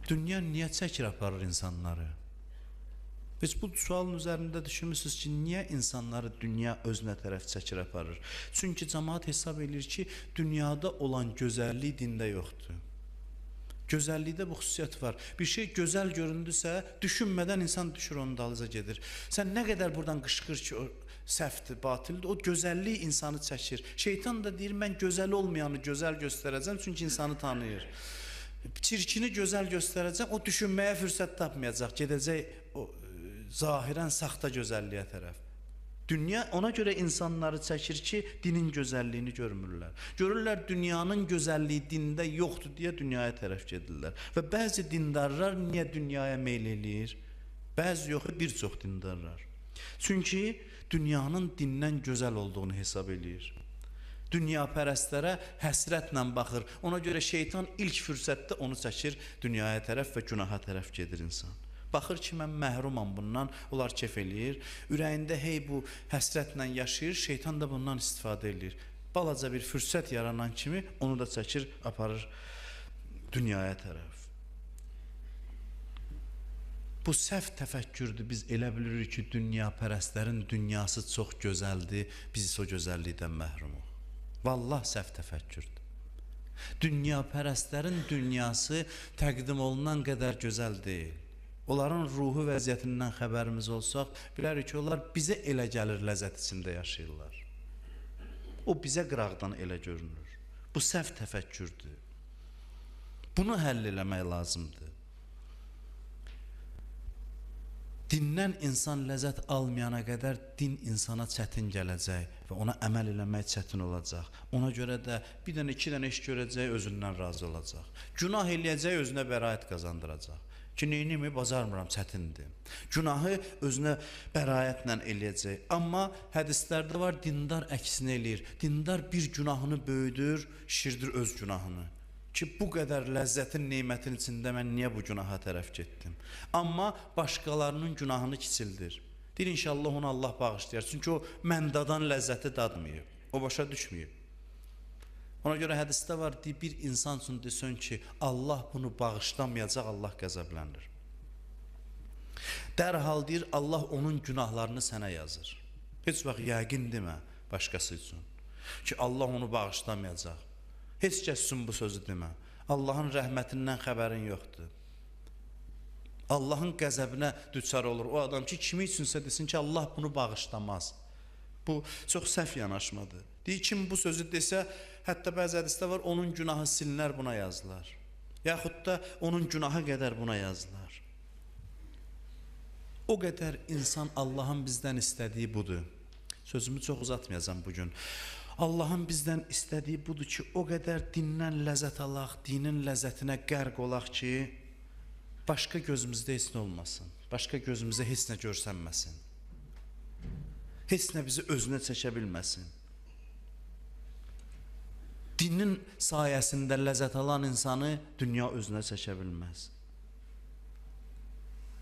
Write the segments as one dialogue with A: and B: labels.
A: Dünya niyə çəkir aparır insanları? Biz bu sualın üzərində düşünürsünüz ki, niyə insanları dünya özünə tərəf çəkir aparır? Çünki cəmaət hesab edir ki, dünyada olan gözəllik dində yoxdur. Gözəllikdə bu xüsusiyyət var. Bir şey gözəl göründüsə, düşünmədən insan düşür onun dalınca gedir. Sən nə qədər buradan qışqır ki, o səhvdir, batildir, o gözəllik insanı çəkir. Şeytan da deyir, mən gözəl olmayanı gözəl göstərəcəm, çünki insanı tanıyır. Çirkini gözəl göstərəcəm, o düşünməyə fürsət tapmayacaq, gedəcək o zahirən saxta gözəlliyə tərəf. Dünya ona görə insanları çəkir ki, dinin gözəlliyini görmürlər. Görürlər dünyanın gözəlliyi dində yoxdur deyə dünyaya tərəf gedirlər. Və bəzi dindarlar niyə dünyaya meyl eləyir? Bəzi yox, bir çox dindarlar. Çünki dünyanın dindən gözəl olduğunu hesab eləyir. Dünyapərəstlərə həsrətlə baxır. Ona görə şeytan ilk fürsətdə onu çəkir dünyaya tərəf və günaha tərəf gedir insan. Baxır ki, mən məhrumam bundan, onlar kef eləyir. Ürəyində hey bu həsrətlə yaşayır, şeytan da bundan istifadə eləyir. Balaca bir fürsət yaranan kimi onu da çəkir, aparır dünyaya tərəf. Bu səhv təfəkkürdür. Biz elə bilirik ki, dünyapərəstlərin dünyası çox gözəldir, biz o gözəllikdən məhrumuq. Vallah səhv təfəkkürdür. Dünyapərəstlərin dünyası təqdim olunan qədər gözəl deyil. Onların ruhu vəziyyətindən xəbərimiz olsaq, bilərik ki, onlar bizə elə gəlir ləzzət içində yaşayırlar. O bizə qıraqdan elə görünür. Bu səhv təfəkkürdür. Bunu həll eləmək lazımdır. Dindən insan ləzzət almayana qədər din insana çətin gələcək və ona əməl eləmək çətin olacaq. Ona görə də bir dənə, iki dənə iş görəcək, özündən razı olacaq. Günah eləyəcək, özünə bəraət qazandıracaq. Ki, neynimi bacarmıram, çətindir. Günahı özünə bəraətlə eləyəcək. Amma hədislərdə var, dindar əksinə eləyir. Dindar bir günahını böyüdür, şişirdir öz günahını. Ki, bu qədər ləzzətin, neymətin içində mən niyə bu günaha tərəf getdim? Amma başqalarının günahını kiçildir. Deyir, inşallah onu Allah bağışlayar. Çünki o məndadan ləzzəti dadmayıb. O başa düşməyib. Ona görə hədisdə var, bir insan üçün desin ki, Allah bunu bağışlamayacaq, Allah qəzəblənir. Dərhal deyir, Allah onun günahlarını sənə yazır. Heç vaxt yəqin demə başqası üçün. Ki, Allah onu bağışlamayacaq. Heç kəs üçün bu sözü demə. Allahın rəhmətindən xəbərin yoxdur. Allahın qəzəbinə düçar olur o adam ki, kimi üçünsə desin ki, Allah bunu bağışlamaz. Bu çox səhv yanaşmadır. Deyir, kim bu sözü desə, hətta bəzi hədisdə var, onun günahı silinər, buna yazılar. Yaxud da onun günahı qədər buna yazılar. O qədər insan Allahın bizdən istədiyi budur. Sözümü çox uzatmayacağım bugün. Allahın bizdən istədiyi budur ki, o qədər dindən ləzzət alaq, dinin ləzzətinə qərq olaq ki, başqa gözümüzdə heç nə olmasın, başqa gözümüzə heç nə görsənməsin, heç nə bizi özünə çəkə bilməsin. Dinin sayəsində ləzzət alan insanı dünya özünə çəkə bilməz.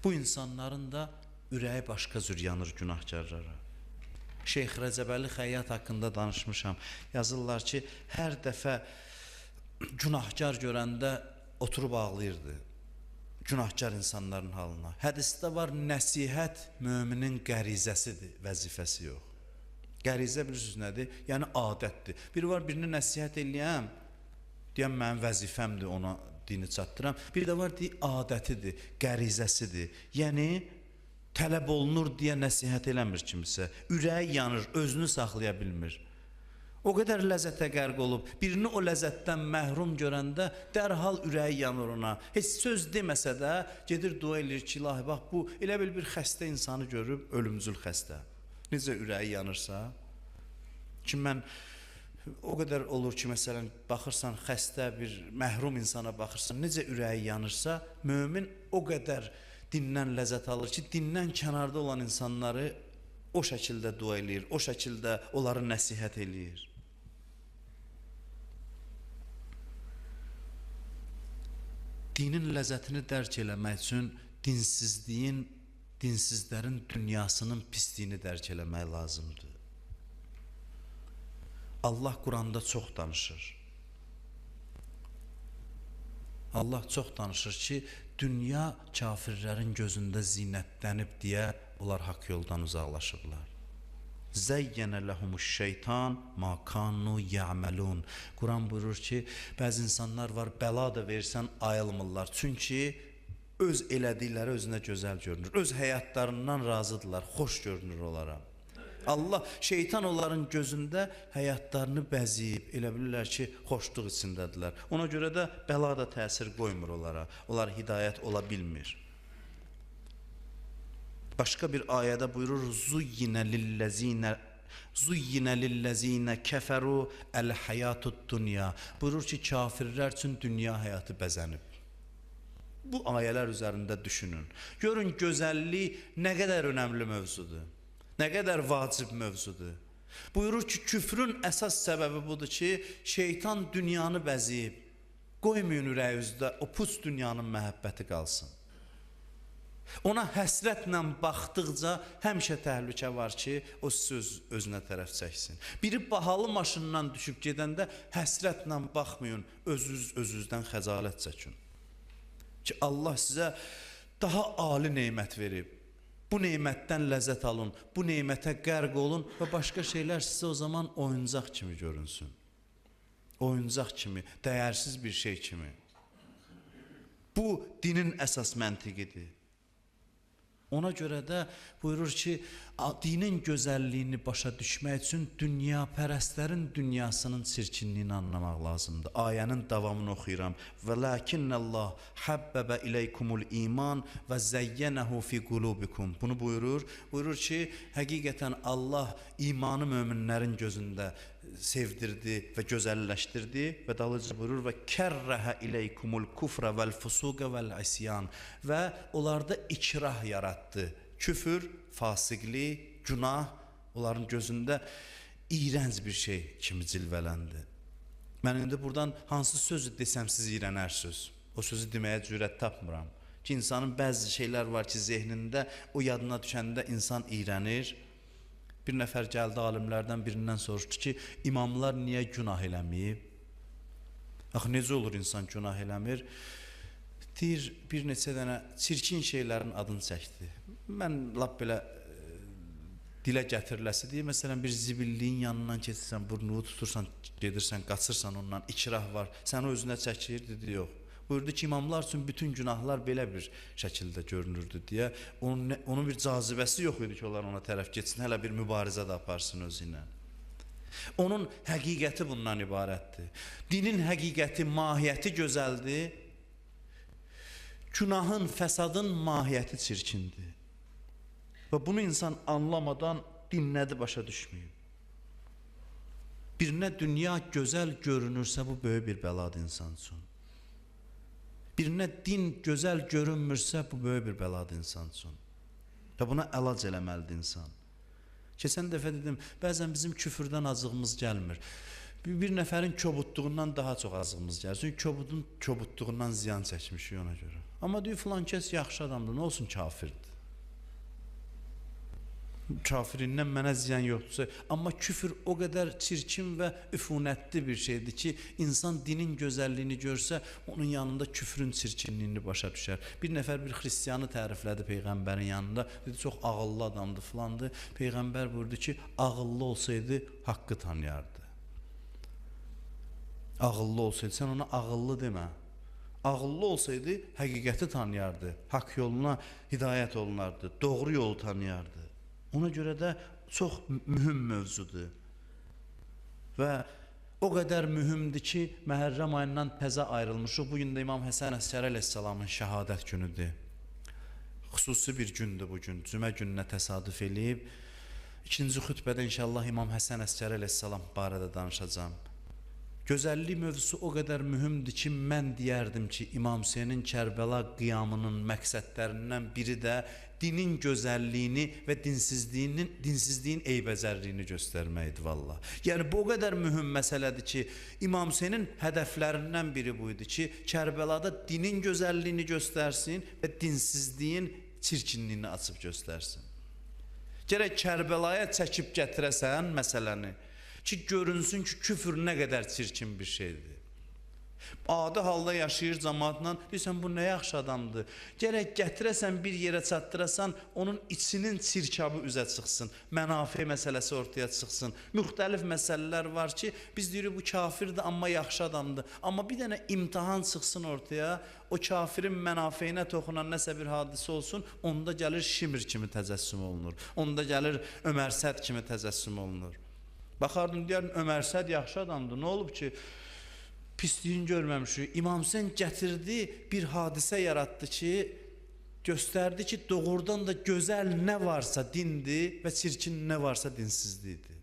A: Bu insanların da ürəyi başqa cür yanır günahkarlara. Şeyx Rəcəbəli Xəyyat haqqında danışmışam. Yazırlar ki, hər dəfə günahkar görəndə oturub ağlayırdı. Günahkar insanların halına. Hədisdə var, nəsihət müminin qərizəsidir, vəzifəsi yox. Qərizə bilirsiniz nədir? Yəni adətdir. Biri var, birini nəsihət eləyəm, deyəm mənim vəzifəmdir, ona dini çatdıram. Bir də var, deyir, adətidir, qərizəsidir. Yəni tələb olunur deyə nəsihət eləmir kimisə. Ürəyi yanır, özünü saxlaya bilmir. O qədər ləzzətə qərq olub, birini o ləzzətdən məhrum görəndə dərhal ürəyi yanır ona. Heç söz deməsə də gedir dua edir ki, ilahi, bax bu elə bir xəstə insanı görüb, ölümcül xəstə. Necə ürəyi yanırsa, ki mən o qədər olur ki, məsələn, baxırsan xəstə bir məhrum insana baxırsan, necə ürəyi yanırsa, mömin o qədər dindən ləzzət alır ki, dindən kənarda olan insanları o şəkildə dua eləyir, o şəkildə onları nəsihət eləyir. Dinin ləzzətini dərk eləmək üçün dinsizlərin dünyasının pisliyini dərk eləmək lazımdır. Allah Quranda çox danışır. Allah çox danışır ki, dünya kafirlərin gözündə zinətlənib deyə onlar haqq yoldan uzaqlaşıblar. Zeyyene lehumuş şeytan ma kanu ya'malun. Quran buyurur ki, bəzi insanlar var, bəla da versən ayılmırlar. Çünki öz elədikləri özünə gözəl görünür. Öz həyatlarından razıdırlar, xoş görünür onlara. Allah, şeytan onların gözündə həyatlarını bəziyib, elə bilirlər ki, xoşluq içindədirlər. Ona görə də bəla da təsir qoymur onlara. Onlar hidayət ola bilmir. Başqa bir ayədə buyurur, Zuyyinə lillezine kəfəru əl-həyatud dünya. Buyurur ki, kafirlər üçün dünya həyatı bəzənib. Bu ayələr üzərində düşünün. Görün, gözəllik nə qədər önəmli mövzudur. Nə qədər vacib mövzudur. Buyurur ki, küfrün əsas səbəbi budur ki, şeytan dünyanı bəziyib. Qoymayın ürəyinizdə o pus dünyanın məhəbbəti qalsın. Ona həsrətlə baxdıqca həmişə təhlükə var ki, o sizi özünə tərəf çəksin. Biri bahalı maşından düşüb gedəndə həsrətlə baxmayın, özünüzdən xəcalət çəkin. Ki Allah sizə daha ali nemət verib. Bu nemətdən ləzzət alın, bu nemətə qərq olun və başqa şeylər sizə o zaman oyuncaq kimi görünsün. Oyuncaq kimi, dəyərsiz bir şey kimi. Bu dinin əsas məntiqidir. Ona görə də buyurur ki, dinin gözəlliyini başa düşmək üçün dünyapərəstlərin dünyasının çirkinliyini anlamaq lazımdır. Ayənin davamını oxuyuram. Və lakinnəllah həbbəbə iləykumul iman və zəyyənəhu fi qulubikum. Bunu buyurur. Buyurur ki, həqiqətən Allah imanı möminlərin gözündə sevdirdi və gözəlləşdirdi və dalıcı buyurur və kərrəhə iləykumul kufra vəl fusuqa vəl isyan və onlarda ikrah yaratdı. Küfür, fasiqlik, günah onların gözündə iyrənc bir şey kimi cilvələndi. Mən indi buradan hansı sözü desəm siz iyrənərsiniz. O sözü deməyə cürət tapmıram. Ki insanın bəzi şeylər var ki zehnində o yadına düşəndə insan iyrənir. Bir nəfər gəldi alimlərdən birindən soruşdu ki, imamlar niyə günah eləməyib? Axı, necə olur insan günah eləmir? Deyir, bir neçə dənə çirkin şeylərin adını çəkdi. Mən lap belə dilə gətiriləsi deyir, məsələn, bir zibilliyin yanından keçirsən, burnunu tutursan, gedirsən, qaçırsan ondan, ikrah var, sən o özünə çəkir, dedi, yox. Buyurdu ki, imamlar üçün bütün günahlar belə bir şəkildə görünürdü deyə, onun bir cazibəsi yox idi ki, onlar ona tərəf geçsin, hələ bir mübarizə də aparsın özü ilə. Onun həqiqəti bundan ibarətdir. Dinin həqiqəti, mahiyyəti gözəldir. Günahın, fəsadın mahiyyəti çirkindir. Və bunu insan anlamadan dinlədi, başa düşməyib. Birinə dünya gözəl görünürsə, bu böyük bir bəladır insan üçün. Birinə din gözəl görünmürsə, bu böyük bir bəladır insan üçün. Və buna əlac eləməlidir insan. Keçən dəfə dedim, bəzən bizim küfürdən acığımız gəlmir. Bir nəfərin kobudluğundan daha çox acığımız gəlir. Çünki kobudun kobudluğundan ziyan çəkmişik ona görə. Amma deyir, filan kəs yaxşı adamdır, nə olsun kafirdir. Kafirindən mənə ziyan yoxdursa, amma küfür o qədər çirkin və üfunətli bir şeydir ki, insan dinin gözəlliyini görsə, onun yanında küfrün çirkinliyini başa düşər. Bir nəfər bir xristiyanı təriflədi Peyğəmbərin yanında, dedi, çox ağıllı adamdır, filandır. Peyğəmbər buyurdu ki, ağıllı olsaydı, haqqı tanıyardı. Ağıllı olsaydı, sən ona ağıllı demə. Ağıllı olsaydı, həqiqəti tanıyardı, haqq yoluna hidayət olunardı, doğru yolu tanıyardı. Ona görə də çox mühüm mövzudur. Və o qədər mühümdür ki, Məhərrəm ayından təzə ayrılmışıq. Bugün də İmam Həsən Əsgəri əleyhissalamın şəhadət günüdür. Xüsusi bir gündür bugün. Cümə gününə təsadüf eləyib. İkinci xütbədə inşallah İmam Həsən Əsgəri əleyhissalam barədə danışacağım. Gözəllik mövzusu o qədər mühümdür ki, mən deyərdim ki, İmam Hüseynin Kərbəla qiyamının məqsədlərindən biri də dinin gözəlliyini və dinsizliyin eybəcərliyini göstərməkdir valla. Yəni bu o qədər mühüm məsələdir ki, İmam Hüseynin hədəflərindən biri buydu ki, Kərbəlada dinin gözəlliyini göstərsin və dinsizliyin çirkinliyini açıb göstərsin. Gərək Kərbəlaya çəkib gətirəsən məsələni ki, görünsün ki, küfür nə qədər çirkin bir şeydir. Adi halda yaşayır cəmaatla, deyirsən bu nə yaxşı adamdır. Gərək gətirəsən bir yerə çatdırasan, onun içinin çirkabı üzə çıxsın, mənafe məsələsi ortaya çıxsın. Müxtəlif məsələlər var ki, biz deyirik bu kafirdir, amma yaxşı adamdır. Amma bir dənə imtahan çıxsın ortaya, o kafirin mənafeyinə toxunan nəsə bir hadisə olsun, onda gəlir Şimr kimi təcəssüm olunur. Onda gəlir Ömər Səd kimi təcəssüm olunur. Baxardım, deyərdim, Ömər Səd yaxşı adamdır, nə olub ki, pisliğini görməmişik. İmam Hüseyn gətirdi, bir hadisə yaratdı ki, göstərdi ki, doğrudan da gözəl nə varsa dindir və çirkin nə varsa dinsizlikdir.